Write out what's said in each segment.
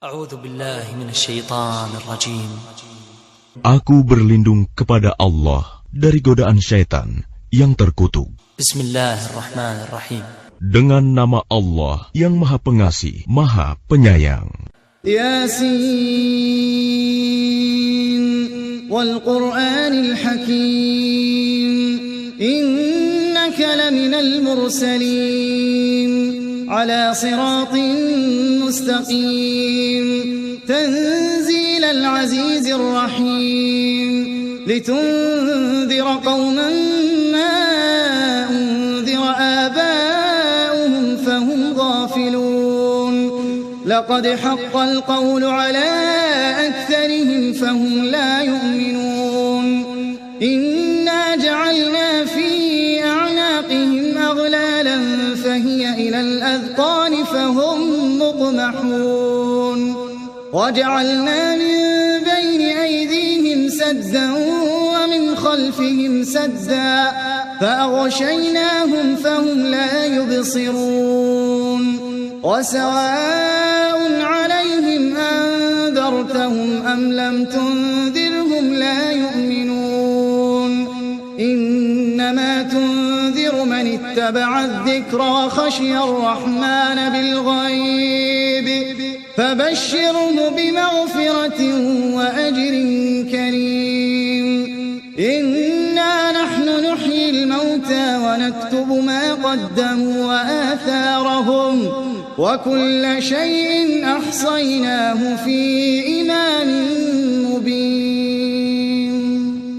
A'udzu billahi minasyaitonir rajim. Aku berlindung kepada Allah dari godaan syaitan yang terkutuk. Bismillahirrahmanirrahim. Dengan nama Allah yang Maha Pengasih, Maha Penyayang. Yasin wal Qur'anil Hakim. Innaka laminal mursalin ala siratin مستقيم تنزيل العزيز الرحيم لتنذر قوما ما أنذر آباؤهم فهم غافلون لقد حق القول على أكثرهم فهم لا يؤمنون إنا جعلنا في أعناقهم أغلالا فهي إلى الأذقان فهم مقمحون وجعلنا من بين أيديهم سدا ومن خلفهم سدا فأغشيناهم فهم لا يبصرون وسواء عليهم أنذرتهم أم لم تنذرهم لا يؤمنون إنما تنذر من اتبع الذكر وخشي الرحمن بالغيب فبشره بمغفرة وأجر كريم إنا نحن نحيي الموتى ونكتب ما قدموا وآثارهم وكل شيء أحصيناه في إمام مبين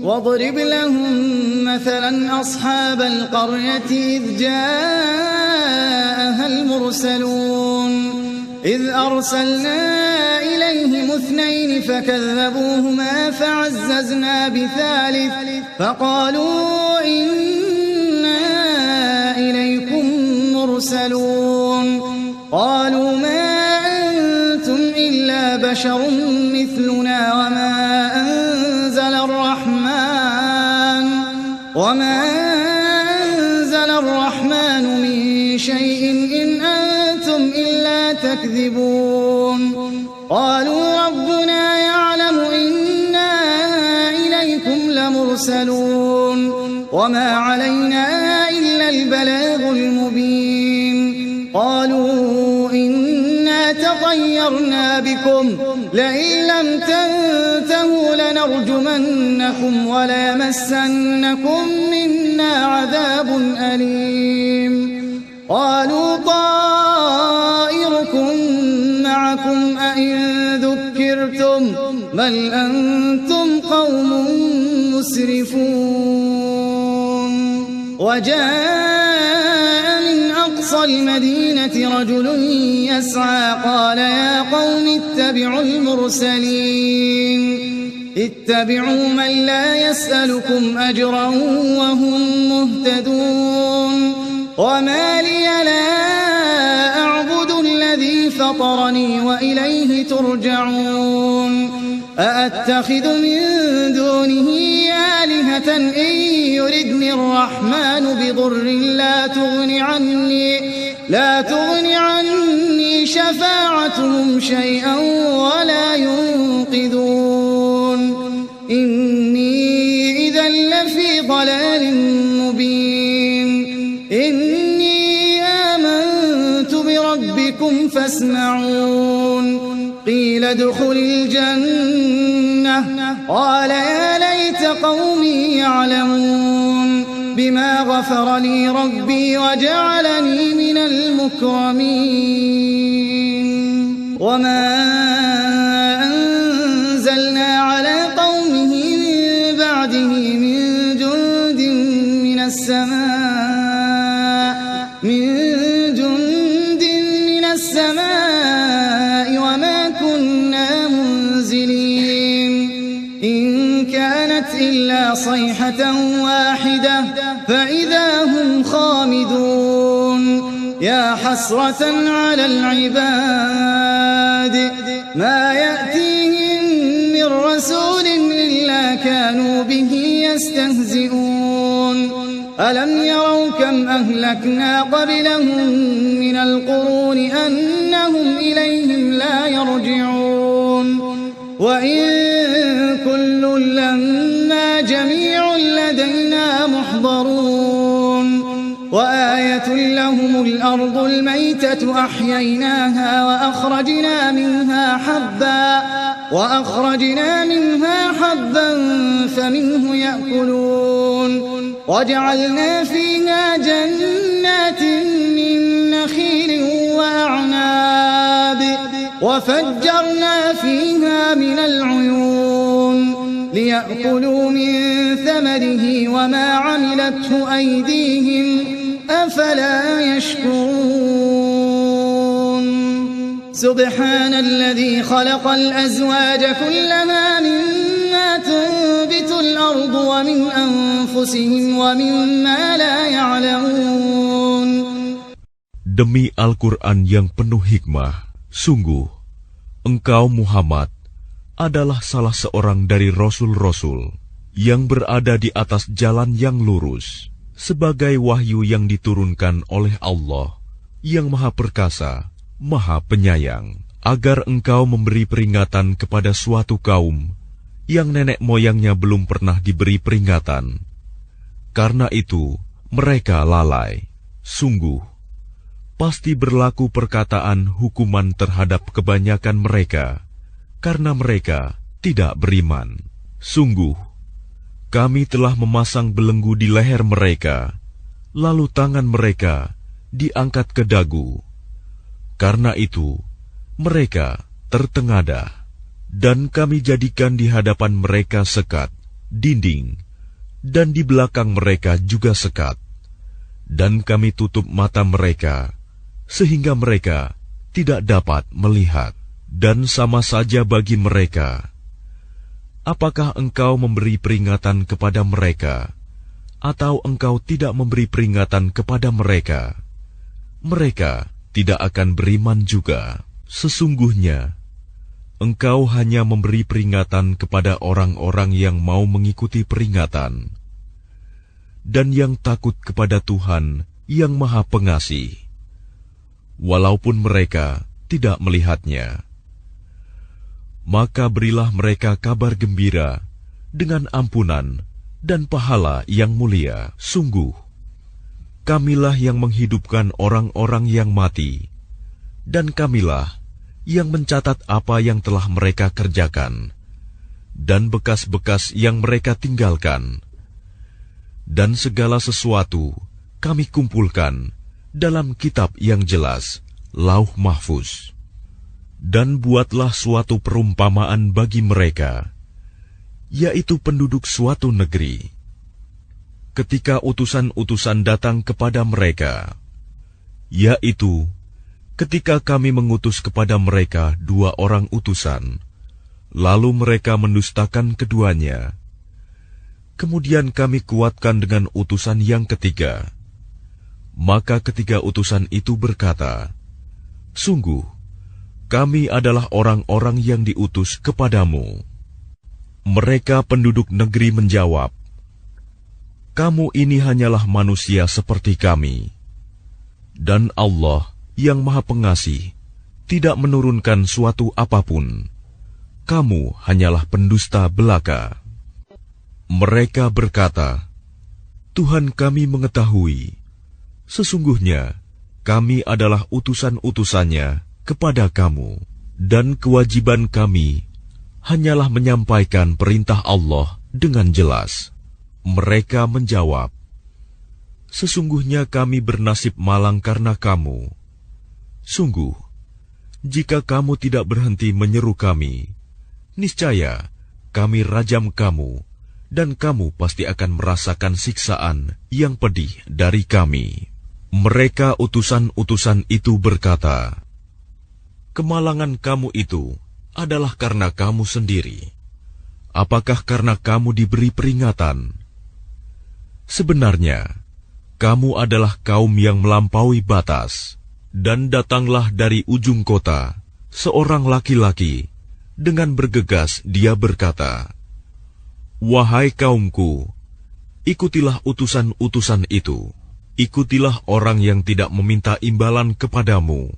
واضرب لهم مثلا أصحاب القرية إذ جاءها المرسلون إذ أرسلنا إليهم 2 فكذبوهما فعززنا بثالث فقالوا إنا إليكم مرسلون قالوا ما أنتم إلا بشر مثلنا وما أنزل الرحمن من شيء إن أنتم إلا تكذبون قالوا ربنا يعلم إنا إليكم لمرسلون وما علينا إلا البلاغ المبين قالوا إنا تطيرنا بكم لئن لم تنتهوا لنرجمنكم وليمسنكم منا عذاب أليم قالوا طائركم معكم أئن ذكرتم بل أنتم قوم مسرفون وجاء من أقصى المدينة رجل يسعى قال يا قوم اتبعوا المرسلين اتبعوا من لا يسألكم أجرا وهم مهتدون وما لي لا أعبد الذي فطرني وإليه ترجعون أأتخذ من دونه آلهة إن يردني الرحمن بضر لا تغن عني شفاعتهم شيئا ولا ينقذون إني إذا لفي ضلال مبين إني آمنت بربكم فاسمعون قيل ادخل الجنة قال يا ليت قومي يعلمون بما غفر لي ربي وجعلني من المكرمين وما أنزلنا على قومه من بعده من جند من السماء وما كنا منزلين إن كانت إلا صيحة واحدة فإذا هم خامدون يا حسرة على العباد ما يأتيهم من رسول إلا كانوا به يستهزئون ألم يروا كم أهلكنا قبلهم من القرون أنهم إليهم لا يرجعون وإن كل لما جميع لدينا محضرون وآية لهم الأرض الميتة أحييناها وأخرجنا منها حبا فمنه يأكلون وجعلنا فيها جنات من نخيل وأعناب وفجرنا فيها من العيون ليأكلوا من ثمره وما عملته أيديهم أفلا يشكرون سبحان الذي خلق الأزواج كلها مما تنبت الأرض ومن أنفسهم ومما لا يعلمون. Demi Al-Quran yang penuh hikmah, sungguh, engkau Muhammad adalah salah seorang dari Rasul-Rasul yang berada di atas jalan yang lurus, sebagai wahyu yang diturunkan oleh Allah yang Maha Perkasa, Maha Penyayang, agar engkau memberi peringatan kepada suatu kaum yang nenek moyangnya belum pernah diberi peringatan. Karena itu, mereka lalai. Sungguh, pasti berlaku perkataan hukuman terhadap kebanyakan mereka, karena mereka tidak beriman. Sungguh, kami telah memasang belenggu di leher mereka, lalu tangan mereka diangkat ke dagu. Karena itu, mereka tertengadah, dan kami jadikan di hadapan mereka sekat, dinding, dan di belakang mereka juga sekat. Dan kami tutup mata mereka, sehingga mereka tidak dapat melihat. Dan sama saja bagi mereka, apakah engkau memberi peringatan kepada mereka, atau engkau tidak memberi peringatan kepada mereka? Mereka tidak akan beriman juga. Sesungguhnya, engkau hanya memberi peringatan kepada orang-orang yang mau mengikuti peringatan, dan yang takut kepada Tuhan yang Maha Pengasih, walaupun mereka tidak melihatnya. Maka berilah mereka kabar gembira dengan ampunan dan pahala yang mulia. Sungguh, kamilah yang menghidupkan orang-orang yang mati, dan kamilah yang mencatat apa yang telah mereka kerjakan, dan bekas-bekas yang mereka tinggalkan. Dan segala sesuatu kami kumpulkan dalam kitab yang jelas, Lauh Mahfuz. Dan buatlah suatu perumpamaan bagi mereka, yaitu penduduk suatu negeri. Ketika utusan-utusan datang kepada mereka, yaitu ketika kami mengutus kepada mereka 2 orang utusan, lalu mereka mendustakan keduanya. Kemudian kami kuatkan dengan utusan yang ketiga. Maka ketiga utusan itu berkata, sungguh, kami adalah orang-orang yang diutus kepadamu. Mereka penduduk negeri menjawab, kamu ini hanyalah manusia seperti kami. Dan Allah yang Maha Pengasih tidak menurunkan suatu apapun. Kamu hanyalah pendusta belaka. Mereka berkata, Tuhan kami mengetahui, sesungguhnya kami adalah utusan-utusannya kepada kamu, dan kewajiban kami hanyalah menyampaikan perintah Allah dengan jelas. Mereka menjawab, sesungguhnya kami bernasib malang karena kamu. Sungguh, jika kamu tidak berhenti menyeru kami, niscaya kami rajam kamu, dan kamu pasti akan merasakan siksaan yang pedih dari kami. Mereka utusan-utusan itu berkata, kemalangan kamu itu adalah karena kamu sendiri. Apakah karena kamu diberi peringatan? Sebenarnya, kamu adalah kaum yang melampaui batas. Dan datanglah dari ujung kota seorang laki-laki, dengan bergegas dia berkata, wahai kaumku, ikutilah utusan-utusan itu. Ikutilah orang yang tidak meminta imbalan kepadamu.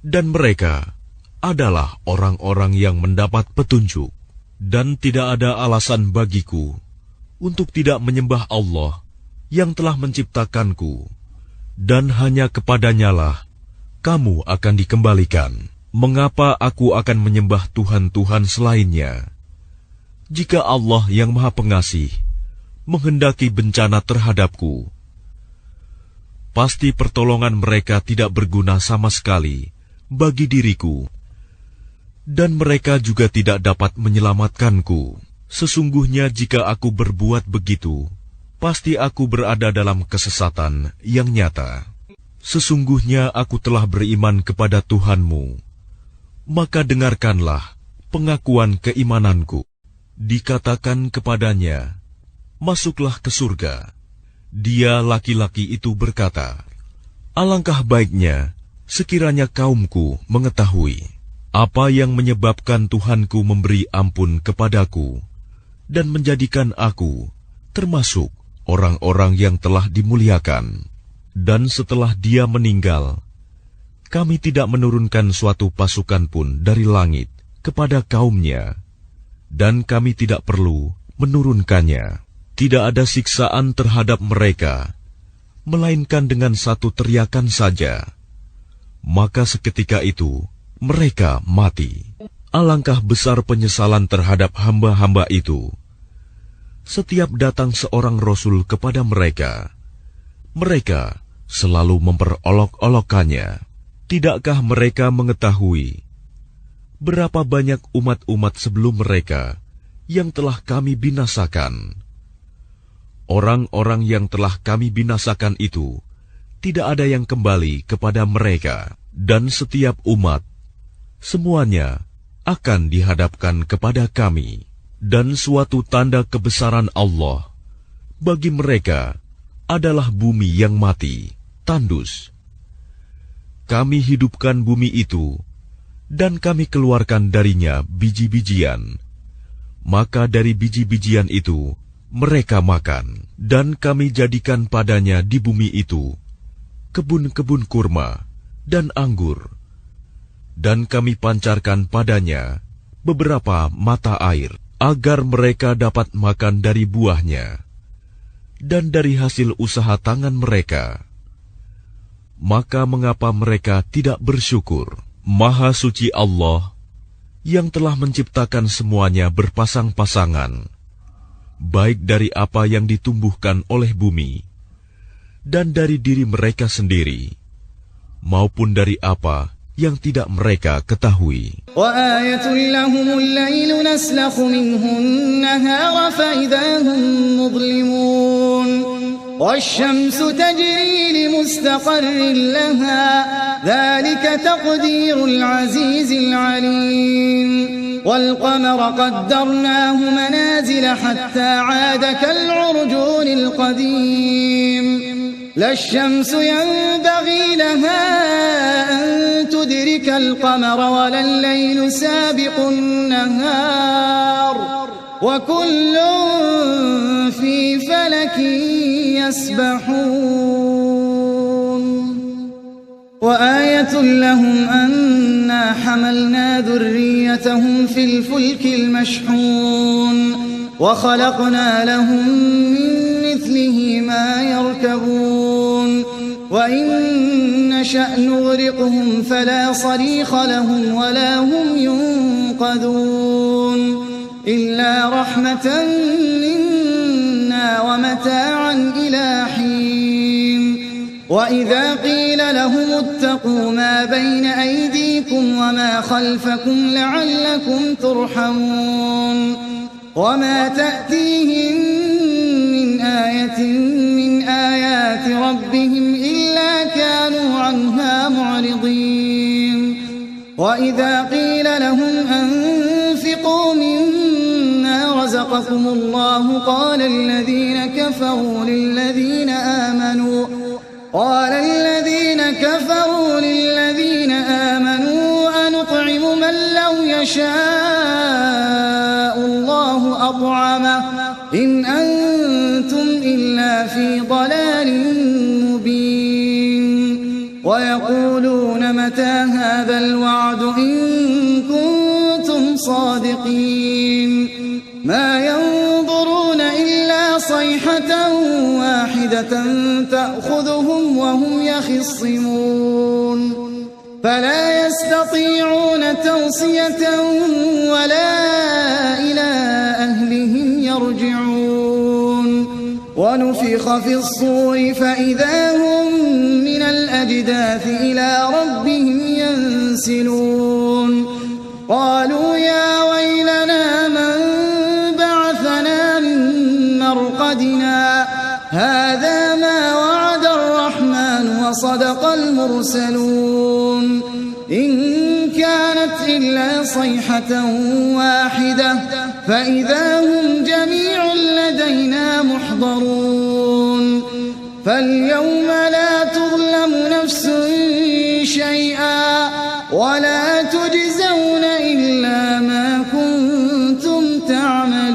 Dan mereka adalah orang-orang yang mendapat petunjuk. Dan tidak ada alasan bagiku untuk tidak menyembah Allah yang telah menciptakanku. Dan hanya kepadanyalah kamu akan dikembalikan. Mengapa aku akan menyembah Tuhan-Tuhan selainnya? Jika Allah yang Maha Pengasih menghendaki bencana terhadapku, pasti pertolongan mereka tidak berguna sama sekali bagi diriku, dan mereka juga tidak dapat menyelamatkanku. Sesungguhnya jika aku berbuat begitu, pasti aku berada dalam kesesatan yang nyata. Sesungguhnya aku telah beriman kepada Tuhanmu, maka dengarkanlah pengakuan keimananku. Dikatakan kepadanya, masuklah ke surga. Dia laki-laki itu berkata, alangkah baiknya sekiranya kaumku mengetahui apa yang menyebabkan Tuhanku memberi ampun kepadaku dan menjadikan aku termasuk orang-orang yang telah dimuliakan. Dan setelah dia meninggal, kami tidak menurunkan suatu pasukan pun dari langit kepada kaumnya, dan kami tidak perlu menurunkannya. Tidak ada siksaan terhadap mereka, melainkan dengan satu teriakan saja. Maka seketika itu mereka mati. Alangkah besar penyesalan terhadap hamba-hamba itu. Setiap datang seorang rasul kepada mereka, mereka selalu memperolok-olokkannya. Tidakkah mereka mengetahui berapa banyak umat-umat sebelum mereka yang telah kami binasakan? Orang-orang yang telah kami binasakan itu tidak ada yang kembali kepada mereka, dan setiap umat semuanya akan dihadapkan kepada kami. Dan suatu tanda kebesaran Allah bagi mereka adalah bumi yang mati, tandus. Kami hidupkan bumi itu, dan kami keluarkan darinya biji-bijian. Maka dari biji-bijian itu mereka makan, dan kami jadikan padanya di bumi itu kebun-kebun kurma dan anggur. Dan kami pancarkan padanya beberapa mata air, agar mereka dapat makan dari buahnya dan dari hasil usaha tangan mereka. Maka mengapa mereka tidak bersyukur? Maha suci Allah yang telah menciptakan semuanya berpasang-pasangan, baik dari apa yang ditumbuhkan oleh bumi dan dari diri mereka sendiri, maupun dari apa yang tidak mereka ketahui. وَآيَةٌ لَهُمُ اللَّيْلُ نَسْلَخُ مِنْهُ النَّهَارَ فَإِذَا هُمْ مُظْلِمُونَ وَالشَّمْسُ تَجْرِي لِمُسْتَقَرٍّ لَهَا ذَلِكَ تَقْدِيرُ الْعَزِيزِ الْعَلِيمِ وَالْقَمَرَ قَدَّرْنَاهُ مَنَازِلَ حَتَّى عَادَ كَالْعُرْجُونِ الْقَدِيمِ لا الشمس ينبغي لها أن تدرك القمر ولا الليل سابق النهار وكل في فلك يسبحون وآية لهم أنا حملنا ذريتهم في الفلك المشحون وخلقنا لهم من مثله ما يركبون وإن نشأ نغرقهم فلا صريخ لهم ولا هم ينقذون إلا رحمة منا ومتاعا إلى حين وإذا قيل لهم اتقوا ما بين أيديكم وما خلفكم لعلكم ترحمون وما تأتيهم من آية من آيات ربهم إلا كانوا عنها معرضين وإذا قيل لهم أنفقوا مما رزقكم الله قال الذين كفروا للذين آمنوا أنطعم من لو يشاء الله أطعمه إن أنتم إلا في ضلال مبين ويقولون متى هذا الوعد إن كنتم صادقين ما ينظرون إلا صيحة واحدة تأخذهم وهم يخصمون فلا يستطيعون توصية ولا إلى أهلهم يرجعون ونفخ في الصور فإذا هم من الأجداث إلى ربهم ينسلون قالوا يا ويلنا من بعثنا من مرقدنا هذا ما وعد الرحمن وصدق المرسلون إن كانت إلا صيحة واحدة فإذا هم جميع لدينا محضرون فاليوم لا تظلم نفس شيئا ولا تجزون إلا ما كنتم تعملون.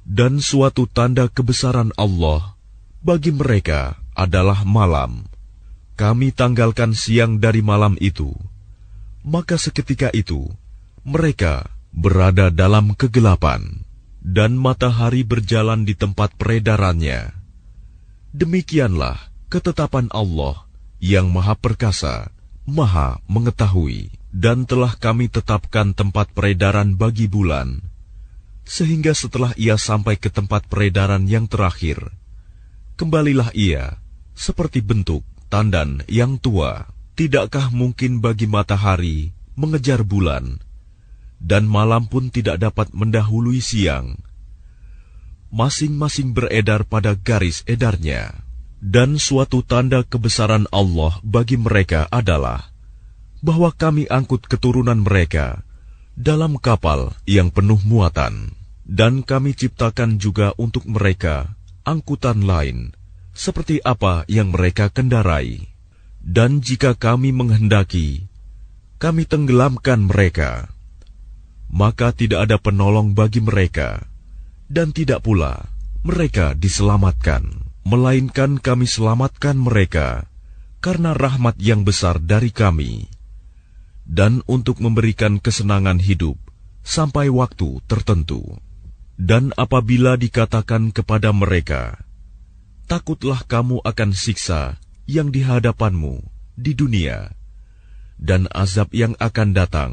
Dan suatu tanda kebesaran Allah bagi mereka adalah malam. Kami tanggalkan siang dari malam itu. Maka seketika itu, mereka berada dalam kegelapan, dan matahari berjalan di tempat peredarannya. Demikianlah ketetapan Allah yang Maha Perkasa, Maha Mengetahui, dan telah kami tetapkan tempat peredaran bagi bulan, sehingga setelah ia sampai ke tempat peredaran yang terakhir, kembalilah ia seperti bentuk tandan yang tua. Tidakkah mungkin bagi matahari mengejar bulan, dan malam pun tidak dapat mendahului siang? Masing-masing beredar pada garis edarnya. Dan suatu tanda kebesaran Allah bagi mereka adalah bahwa kami angkut keturunan mereka dalam kapal yang penuh muatan, dan kami ciptakan juga untuk mereka angkutan lain seperti apa yang mereka kendarai. Dan jika kami menghendaki, kami tenggelamkan mereka, maka tidak ada penolong bagi mereka, dan tidak pula mereka diselamatkan, melainkan kami selamatkan mereka karena rahmat yang besar dari kami, dan untuk memberikan kesenangan hidup sampai waktu tertentu. Dan apabila dikatakan kepada mereka, takutlah kamu akan siksa yang di hadapanmu di dunia, dan azab yang akan datang,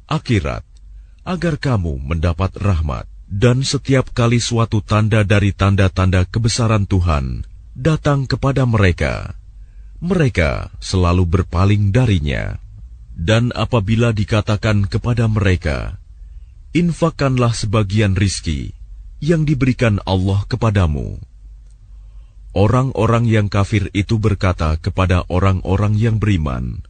akhirat, agar kamu mendapat rahmat. Dan setiap kali suatu tanda dari tanda-tanda kebesaran Tuhan datang kepada mereka, mereka selalu berpaling darinya. Dan apabila dikatakan kepada mereka, infakkanlah sebagian rizki yang diberikan Allah kepadamu, orang-orang yang kafir itu berkata kepada orang-orang yang beriman,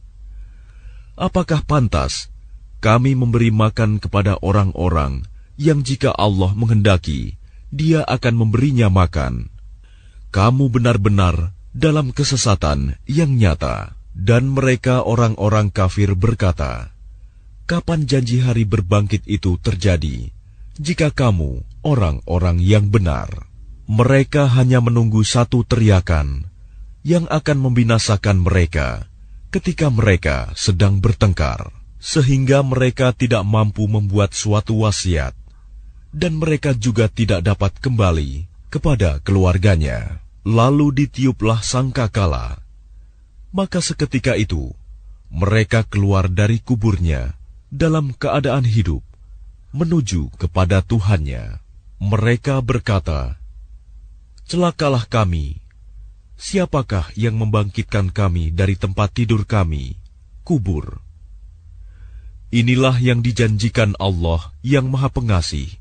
apakah pantas kami memberi makan kepada orang-orang yang jika Allah menghendaki, Dia akan memberinya makan? Kamu benar-benar dalam kesesatan yang nyata. Dan mereka orang-orang kafir berkata, kapan janji hari berbangkit itu terjadi, jika kamu orang-orang yang benar? Mereka hanya menunggu satu teriakan yang akan membinasakan mereka ketika mereka sedang bertengkar, sehingga mereka tidak mampu membuat suatu wasiat, dan mereka juga tidak dapat kembali kepada keluarganya. Lalu ditiuplah sangkakala, maka seketika itu mereka keluar dari kuburnya dalam keadaan hidup, menuju kepada Tuhannya. Mereka berkata, celakalah kami, siapakah yang membangkitkan kami dari tempat tidur kami, kubur? Inilah yang dijanjikan Allah yang Maha Pengasih,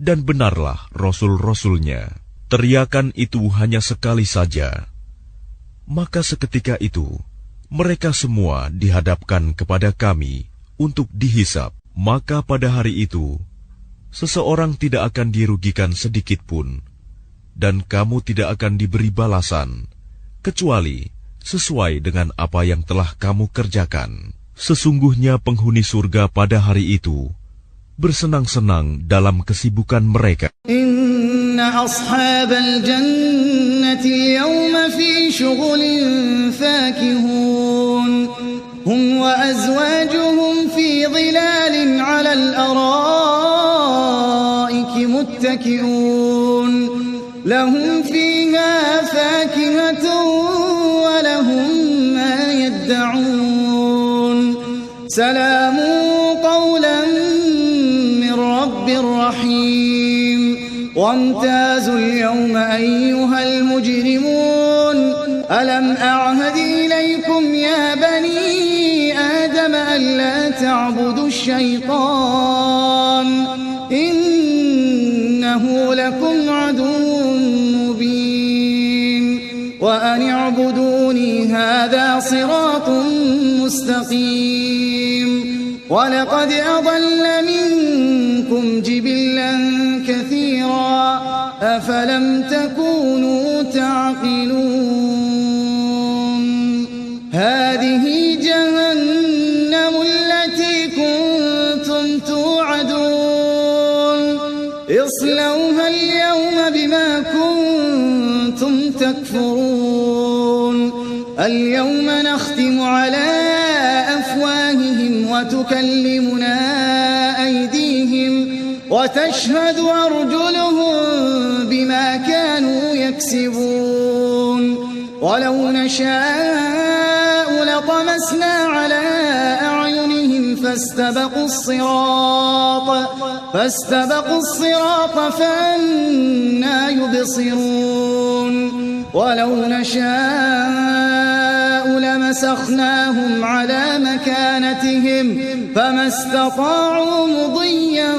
dan benarlah Rasul-Rasulnya. Teriakan itu hanya sekali saja. Maka seketika itu, mereka semua dihadapkan kepada kami untuk dihisab. Maka pada hari itu, seseorang tidak akan dirugikan sedikit pun, dan kamu tidak akan diberi balasan, kecuali sesuai dengan apa yang telah kamu kerjakan. Sesungguhnya penghuni surga pada hari itu bersenang-senang dalam kesibukan mereka. Inna أصحاب الجنة اليوم في شغل فاكهون هم وأزواجهم في ظلال على الأرائك متكئون لهم فيها فاكهة ولهم ما يدعون سلام قولا من رب رحيم وامتازوا اليوم أيها المجرمون ألم أعهد إليكم يا بني آدم ألا تعبدوا الشيطان إنه لكم عدو مبين وأن اعبدوني هذا صراط مستقيم ولقد أضل منكم جبلا كثيرا أفلم تكونوا تعقلون هذه جهنم التي كنتم توعدون اصلوها اليوم بما كنتم تكفرون اليوم نختم على أفواههم وتكلمنا أيديهم وتشهد أرجلهم بما كانوا يكسبون ولو نشاء لطمسنا على أعينهم فاستبقوا الصراط فأنى يبصرون ولو نشاء لمسخناهم على مكانتهم فما استطاعوا مضيا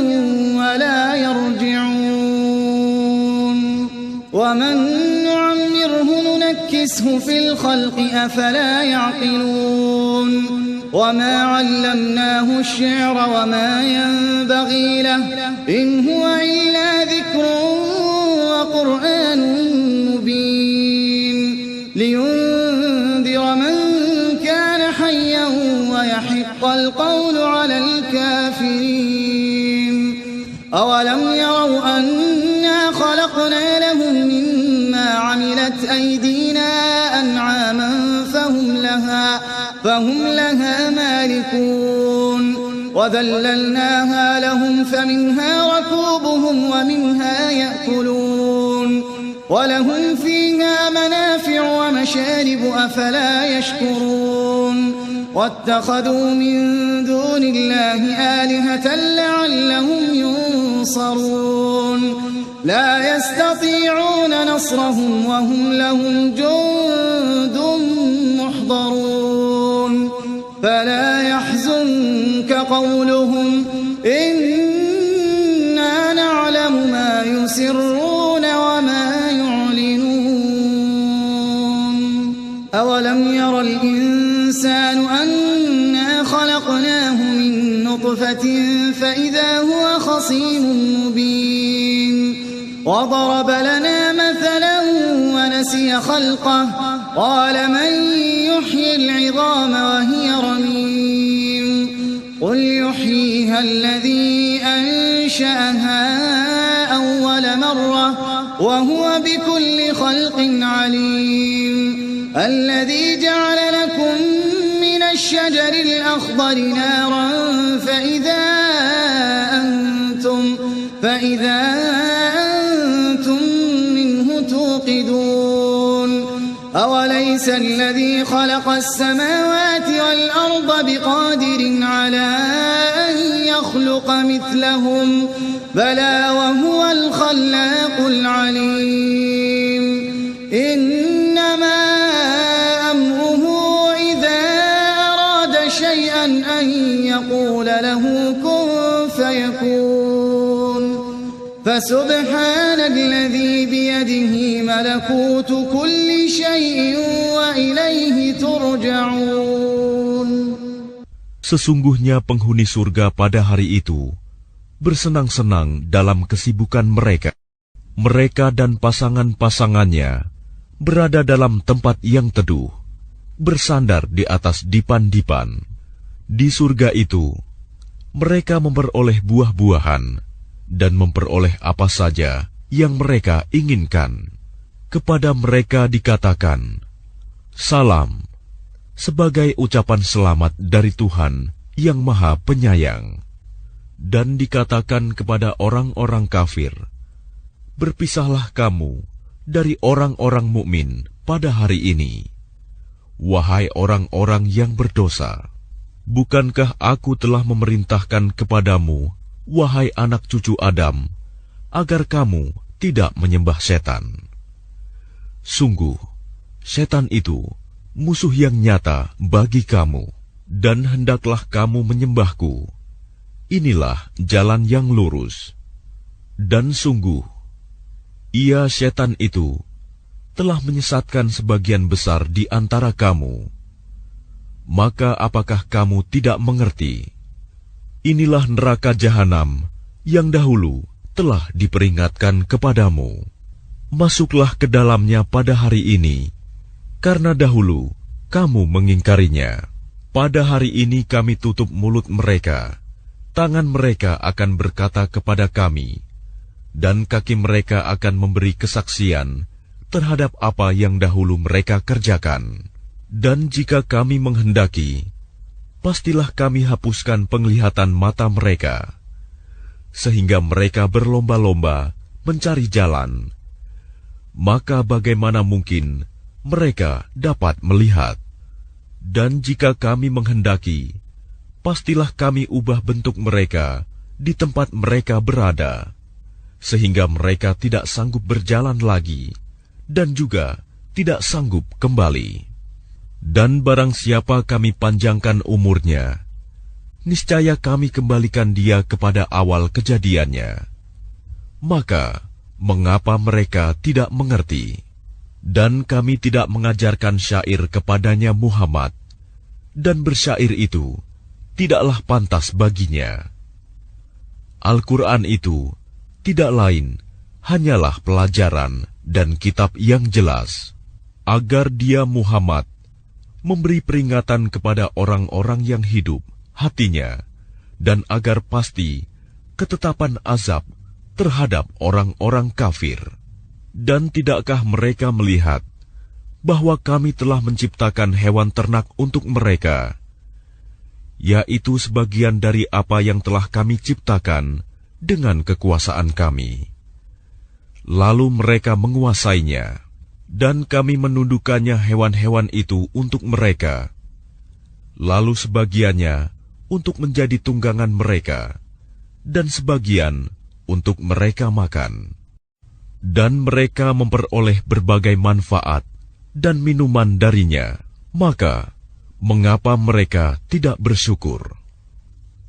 ولا يرجعون ومن نعمره ننكسه في الخلق أفلا يعقلون وما علمناه الشعر وما ينبغي له إن هو إلا ذكر وقرآن مبين لينذر من كان حيا ويحق القول على الكافرين أولم يروا أنا خلقنا لهم مما عملت أيدينا أنعاما فهم لها مالكون وذللناها لهم فمنها ركوبهم ومنها يأكلون ولهم فيها منافع ومشارب أفلا يشكرون واتخذوا من دون الله آلهة لعلهم ينصرون لا يستطيعون نصرهم وهم لهم جند محضرون فلا يحزنك قولهم إنا نعلم ما يسرون وما يعلنون أولم ير الإنسان أنا خلقناه من نطفة فإذا هو خصيم مبين وضرب لنا مثلا ونسي خلقه قال من يحيي العظام وهي رميم قل يحييها الذي أنشأها أول مرة وهو بكل خلق عليم الذي جعل لكم من الشجر الأخضر نارا فإذا أنتم منه توقدون أوليس الذي خلق السماوات والأرض بقادر على أن يخلق مثلهم بلى وهو الخلاق العليم إنما أمره إذا أراد شيئا أن يقول له كن فيكون فسبحان الذي بيده ملكوت كل شيء وإليه ترجعون. Sesungguhnya penghuni surga pada hari itu bersenang-senang dalam kesibukan mereka. Mereka dan pasangan-pasangannya berada dalam tempat yang teduh, bersandar di atas dipan-dipan. Di surga itu, mereka memperoleh buah-buahan dan memperoleh apa saja yang mereka inginkan. Kepada mereka dikatakan, "Salam," sebagai ucapan selamat dari Tuhan yang Maha Penyayang. Dan dikatakan kepada orang-orang kafir, "Berpisahlah kamu dari orang-orang mukmin pada hari ini. Wahai orang-orang yang berdosa, bukankah aku telah memerintahkan kepadamu, wahai anak cucu Adam, agar kamu tidak menyembah setan? Sungguh, setan itu musuh yang nyata bagi kamu, dan hendaklah kamu menyembahku. Inilah jalan yang lurus. Dan sungguh, ia setan itu telah menyesatkan sebagian besar di antara kamu. Maka apakah kamu tidak mengerti? Inilah neraka jahanam yang dahulu telah diperingatkan kepadamu. Masuklah ke dalamnya pada hari ini, karena dahulu kamu mengingkarinya. Pada hari ini kami tutup mulut mereka, tangan mereka akan berkata kepada kami, dan kaki mereka akan memberi kesaksian terhadap apa yang dahulu mereka kerjakan. Dan jika kami menghendaki, pastilah kami hapuskan penglihatan mata mereka, sehingga mereka berlomba-lomba mencari jalan. Maka bagaimana mungkin mereka dapat melihat? Dan jika kami menghendaki, pastilah kami ubah bentuk mereka di tempat mereka berada, sehingga mereka tidak sanggup berjalan lagi, dan juga tidak sanggup kembali. Dan barang siapa kami panjangkan umurnya, niscaya kami kembalikan dia kepada awal kejadiannya. Maka, mengapa mereka tidak mengerti? Dan kami tidak mengajarkan syair kepadanya Muhammad, dan bersyair itu tidaklah pantas baginya. Al-Quran itu tidak lain hanyalah pelajaran dan kitab yang jelas, agar dia Muhammad memberi peringatan kepada orang-orang yang hidup hatinya, dan agar pasti ketetapan azab terhadap orang-orang kafir. Dan tidakkah mereka melihat bahwa kami telah menciptakan hewan ternak untuk mereka, yaitu sebagian dari apa yang telah kami ciptakan dengan kekuasaan kami. Lalu mereka menguasainya, dan kami menundukkannya hewan-hewan itu untuk mereka, lalu sebagiannya untuk menjadi tunggangan mereka, dan sebagian untuk mereka makan. Dan mereka memperoleh berbagai manfaat dan minuman darinya. Maka, mengapa mereka tidak bersyukur?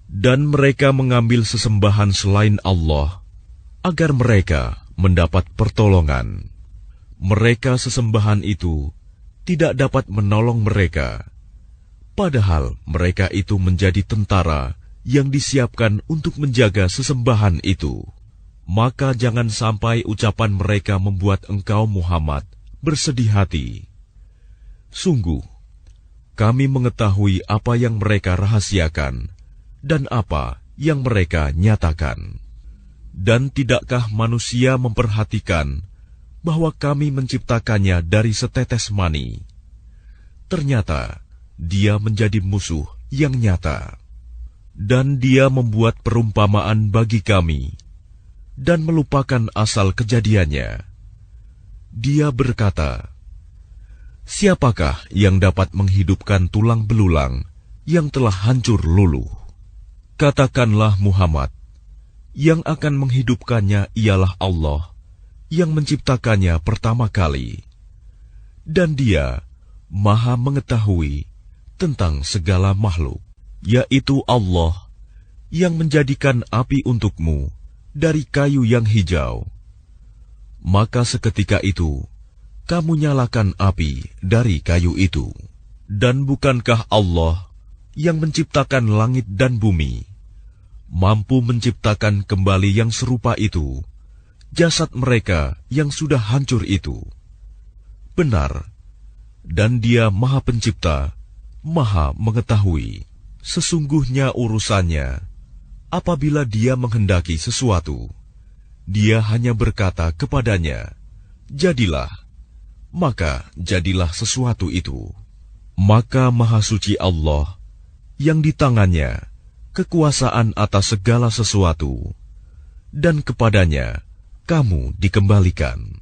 Dan mereka mengambil sesembahan selain Allah, agar mereka mendapat pertolongan. Mereka sesembahan itu tidak dapat menolong mereka, padahal mereka itu menjadi tentara yang disiapkan untuk menjaga sesembahan itu. Maka jangan sampai ucapan mereka membuat engkau Muhammad bersedih hati. Sungguh, kami mengetahui apa yang mereka rahasiakan dan apa yang mereka nyatakan. Dan tidakkah manusia memperhatikan bahwa kami menciptakannya dari setetes mani? Ternyata dia menjadi musuh yang nyata. Dan dia membuat perumpamaan bagi kami dan melupakan asal kejadiannya. Dia berkata, "Siapakah yang dapat menghidupkan tulang belulang yang telah hancur luluh?" Katakanlah Muhammad, yang akan menghidupkannya ialah Allah, yang menciptakannya pertama kali. Dan dia Maha mengetahui tentang segala makhluk, yaitu Allah yang menjadikan api untukmu dari kayu yang hijau. Maka seketika itu, kamu nyalakan api dari kayu itu. Dan bukankah Allah yang menciptakan langit dan bumi, mampu menciptakan kembali yang serupa itu, jasad mereka yang sudah hancur itu? Benar, dan dia Maha Pencipta, Maha Mengetahui. Sesungguhnya urusannya, apabila dia menghendaki sesuatu, Dia hanya berkata kepadanya, "Jadilah," maka jadilah sesuatu itu. Maka Maha Suci Allah, yang di tangannya kekuasaan atas segala sesuatu, dan kepadanya kamu dikembalikan.